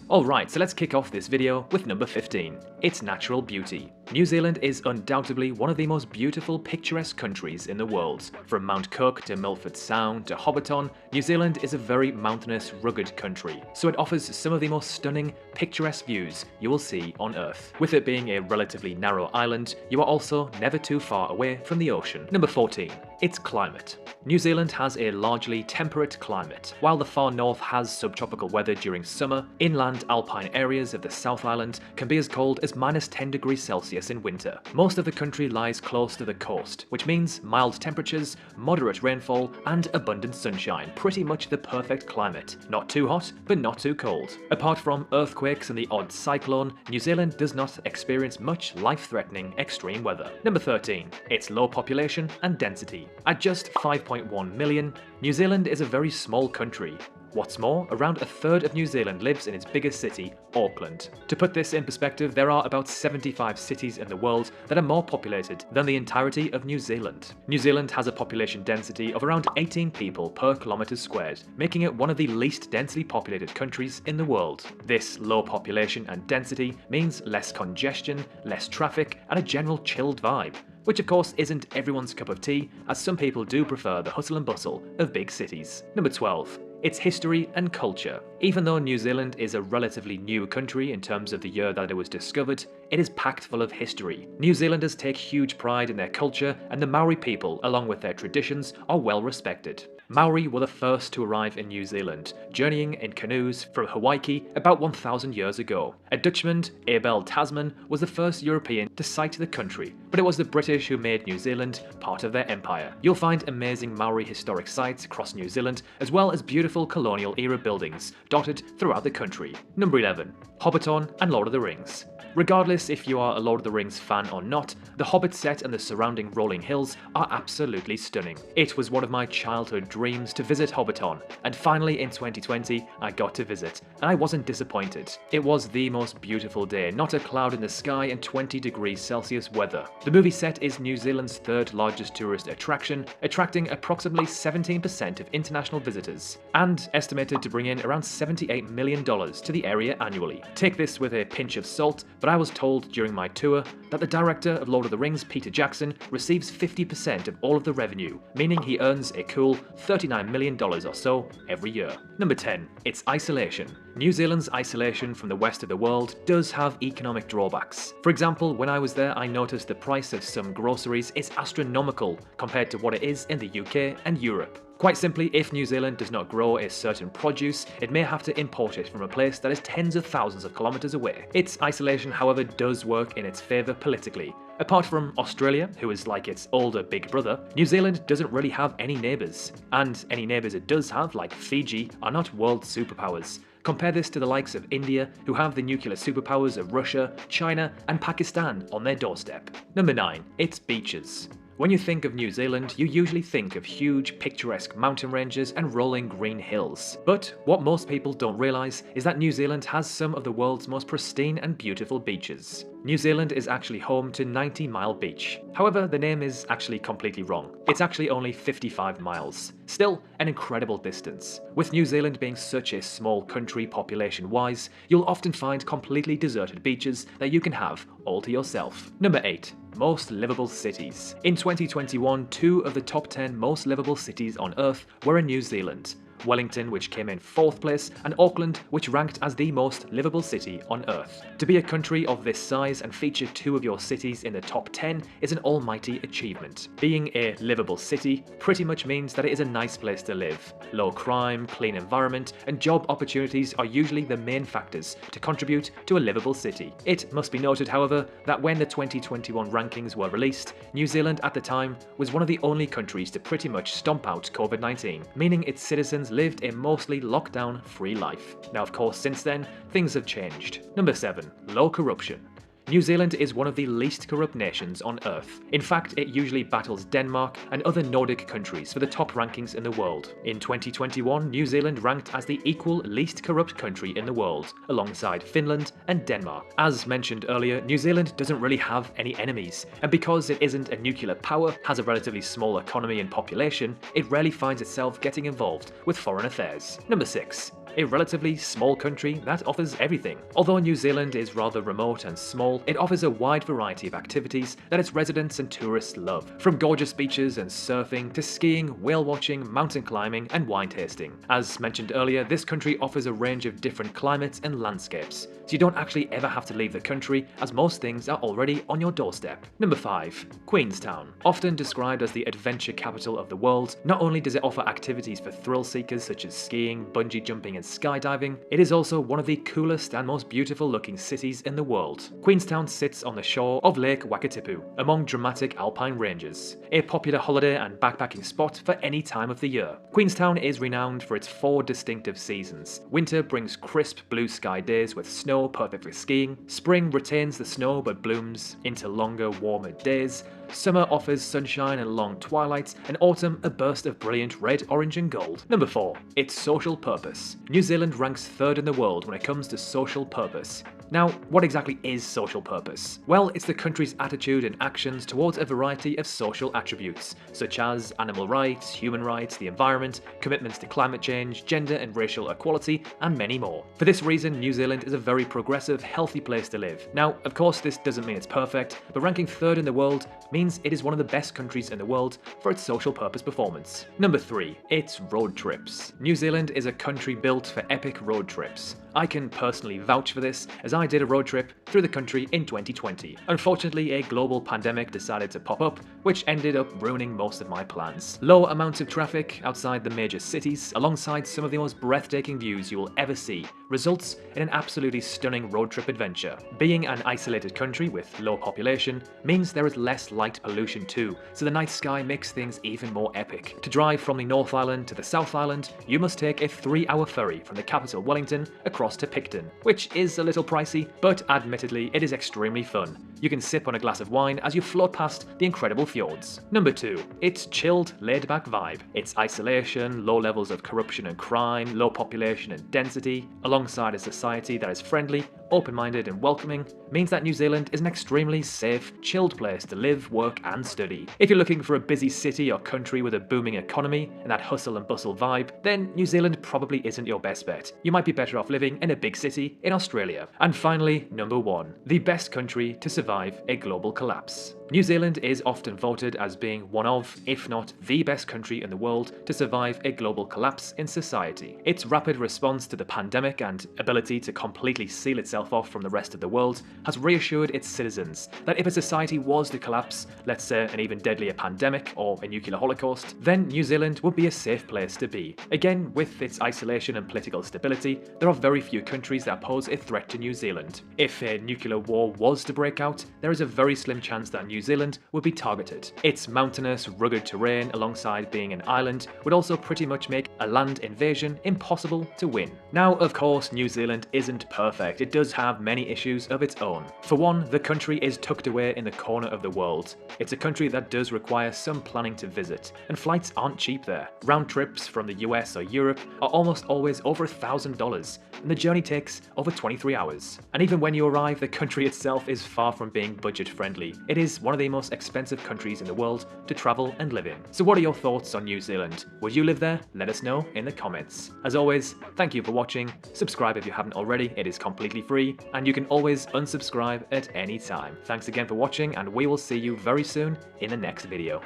Alright, so let's kick off this video with number 15, its natural beauty. New Zealand is undoubtedly one of the most beautiful, picturesque countries in the world. From Mount Cook to Milford Sound to Hobbiton, New Zealand is a very mountainous, rugged country, so it offers some of the most stunning, picturesque views you will see on Earth. With it being a relatively narrow island, you are also never too far away from the ocean. Number 14, its climate. New Zealand has a largely temperate climate. While the far north has subtropical weather during summer, inland alpine areas of the South Island can be as cold as -10 degrees Celsius in winter. Most of the country lies close to the coast, which means mild temperatures, moderate rainfall, and abundant sunshine. Pretty much the perfect climate. Not too hot, but not too cold. Apart from earthquakes and the odd cyclone, New Zealand does not experience much life-threatening extreme weather. Number 13, its low population and density. At just 5.1 million, New Zealand is a very small country. What's more, around a third of New Zealand lives in its biggest city, Auckland. To put this in perspective, there are about 75 cities in the world that are more populated than the entirety of New Zealand. New Zealand has a population density of around 18 people per kilometre squared, making it one of the least densely populated countries in the world. This low population and density means less congestion, less traffic, and a general chilled vibe, which of course isn't everyone's cup of tea, as some people do prefer the hustle and bustle of big cities. Number 12. Its history and culture. Even though New Zealand is a relatively new country in terms of the year that it was discovered, it is packed full of history. New Zealanders take huge pride in their culture, and the Maori people, along with their traditions, are well respected. Maori were the first to arrive in New Zealand, journeying in canoes from Hawaii about 1,000 years ago. A Dutchman, Abel Tasman, was the first European to sight the country, but it was the British who made New Zealand part of their empire. You'll find amazing Maori historic sites across New Zealand, as well as beautiful colonial-era buildings dotted throughout the country. Number 11. Hobbiton and Lord of the Rings. Regardless if you are a Lord of the Rings fan or not, the Hobbit set and the surrounding rolling hills are absolutely stunning. It was one of my childhood dreams to visit Hobbiton, and finally in 2020 I got to visit, and I wasn't disappointed. It was the most beautiful day, not a cloud in the sky and 20 degrees Celsius weather. The movie set is New Zealand's third largest tourist attraction, attracting approximately 17% of international visitors, and estimated to bring in around $78 million to the area annually. Take this with a pinch of salt, but I was told during my tour that the director of Lord of the Rings, Peter Jackson, receives 50% of all of the revenue, meaning he earns a cool $39 million or so every year. Number 10. Its isolation. New Zealand's isolation from the rest of the world does have economic drawbacks. For example, when I was there, I noticed the price of some groceries is astronomical compared to what it is in the UK and Europe. Quite simply, if New Zealand does not grow a certain produce, it may have to import it from a place that is tens of thousands of kilometres away. Its isolation, however, does work in its favour politically. Apart from Australia, who is like its older big brother, New Zealand doesn't really have any neighbours. And any neighbours it does have, like Fiji, are not world superpowers. Compare this to the likes of India, who have the nuclear superpowers of Russia, China, and Pakistan on their doorstep. Number 9. Its beaches. When you think of New Zealand, you usually think of huge, picturesque mountain ranges and rolling green hills. But what most people don't realise is that New Zealand has some of the world's most pristine and beautiful beaches. New Zealand is actually home to 90 Mile Beach. However, the name is actually completely wrong. It's actually only 55 miles. Still, an incredible distance. With New Zealand being such a small country population-wise, you'll often find completely deserted beaches that you can have all to yourself. Number 8. Most livable cities. In 2021, 2 of the top 10 most livable cities on Earth were in New Zealand. Wellington, which came in 4th place, and Auckland, which ranked as the most livable city on Earth. To be a country of this size and feature 2 of your cities in the top 10 is an almighty achievement. Being a livable city pretty much means that it is a nice place to live. Low crime, clean environment, and job opportunities are usually the main factors to contribute to a livable city. It must be noted, however, that when the 2021 rankings were released, New Zealand at the time was one of the only countries to pretty much stomp out COVID-19, meaning its citizens lived a mostly lockdown-free life. Now, of course, since then, things have changed. Number 7. Low corruption. New Zealand is one of the least corrupt nations on Earth. In fact, it usually battles Denmark and other Nordic countries for the top rankings in the world. In 2021, New Zealand ranked as the equal least corrupt country in the world, alongside Finland and Denmark. As mentioned earlier, New Zealand doesn't really have any enemies, and because it isn't a nuclear power, has a relatively small economy and population, it rarely finds itself getting involved with foreign affairs. Number 6. a relatively small country that offers everything. Although New Zealand is rather remote and small, it offers a wide variety of activities that its residents and tourists love, from gorgeous beaches and surfing to skiing, whale watching, mountain climbing, and wine tasting. As mentioned earlier, this country offers a range of different climates and landscapes, so you don't actually ever have to leave the country, as most things are already on your doorstep. Number 5. Queenstown. Often described as the adventure capital of the world, not only does it offer activities for thrill seekers such as skiing, bungee jumping, and skydiving, it is also one of the coolest and most beautiful looking cities in the world. Queenstown sits on the shore of Lake Wakatipu, among dramatic alpine ranges, a popular holiday and backpacking spot for any time of the year. Queenstown is renowned for its 4 distinctive seasons. Winter brings crisp blue sky days with snow perfect for skiing, spring retains the snow but blooms into longer, warmer days, summer offers sunshine and long twilights, and autumn a burst of brilliant red, orange, and gold. Number 4. Its social purpose. New Zealand ranks 3rd in the world when it comes to social purpose. Now, what exactly is social purpose? Well, it's the country's attitude and actions towards a variety of social attributes, such as animal rights, human rights, the environment, commitments to climate change, gender and racial equality, and many more. For this reason, New Zealand is a very progressive, healthy place to live. Now, of course, this doesn't mean it's perfect, but ranking 3rd in the world means it is one of the best countries in the world for its social purpose performance. Number 3. Its road trips. New Zealand is a country built for epic road trips. I can personally vouch for this, as I did a road trip through the country in 2020. Unfortunately, a global pandemic decided to pop up, which ended up ruining most of my plans. Low amounts of traffic outside the major cities, alongside some of the most breathtaking views you will ever see, results in an absolutely stunning road trip adventure. Being an isolated country with low population means there is less light pollution too, so the night sky makes things even more epic. To drive from the North Island to the South Island, you must take a 3-hour ferry from the capital Wellington across to Picton, which is a little pricey, but admittedly it is extremely fun. You can sip on a glass of wine as you float past the incredible fjords. Number 2. Its chilled, laid-back vibe. Its isolation, low levels of corruption and crime, low population and density, alongside a society that is friendly, open-minded and welcoming, means that New Zealand is an extremely safe, chilled place to live, work and study. If you're looking for a busy city or country with a booming economy and that hustle and bustle vibe, then New Zealand probably isn't your best bet. You might be better off living in a big city in Australia. And finally, number 1. The best country to survive a global collapse. New Zealand is often voted as being one of, if not the best country in the world to survive a global collapse in society. Its rapid response to the pandemic and ability to completely seal itself off from the rest of the world has reassured its citizens that if a society was to collapse, let's say an even deadlier pandemic or a nuclear holocaust, then New Zealand would be a safe place to be. Again, with its isolation and political stability, there are very few countries that pose a threat to New Zealand. If a nuclear war was to break out, there is a very slim chance that New Zealand would be targeted. Its mountainous, rugged terrain, alongside being an island, would also pretty much make a land invasion impossible to win. Now, of course, New Zealand isn't perfect. It does have many issues of its own. For one, the country is tucked away in the corner of the world. It's a country that does require some planning to visit, and flights aren't cheap there. Round trips from the US or Europe are almost always over $1,000, and the journey takes over 23 hours. And even when you arrive, the country itself is far from being budget friendly. It is one of the most expensive countries in the world to travel and live in. So what are your thoughts on New Zealand? Would you live there? Let us know in the comments. As always, thank you for watching. Subscribe if you haven't already, it is completely free, and you can always unsubscribe at any time. Thanks again for watching, and we will see you very soon in the next video.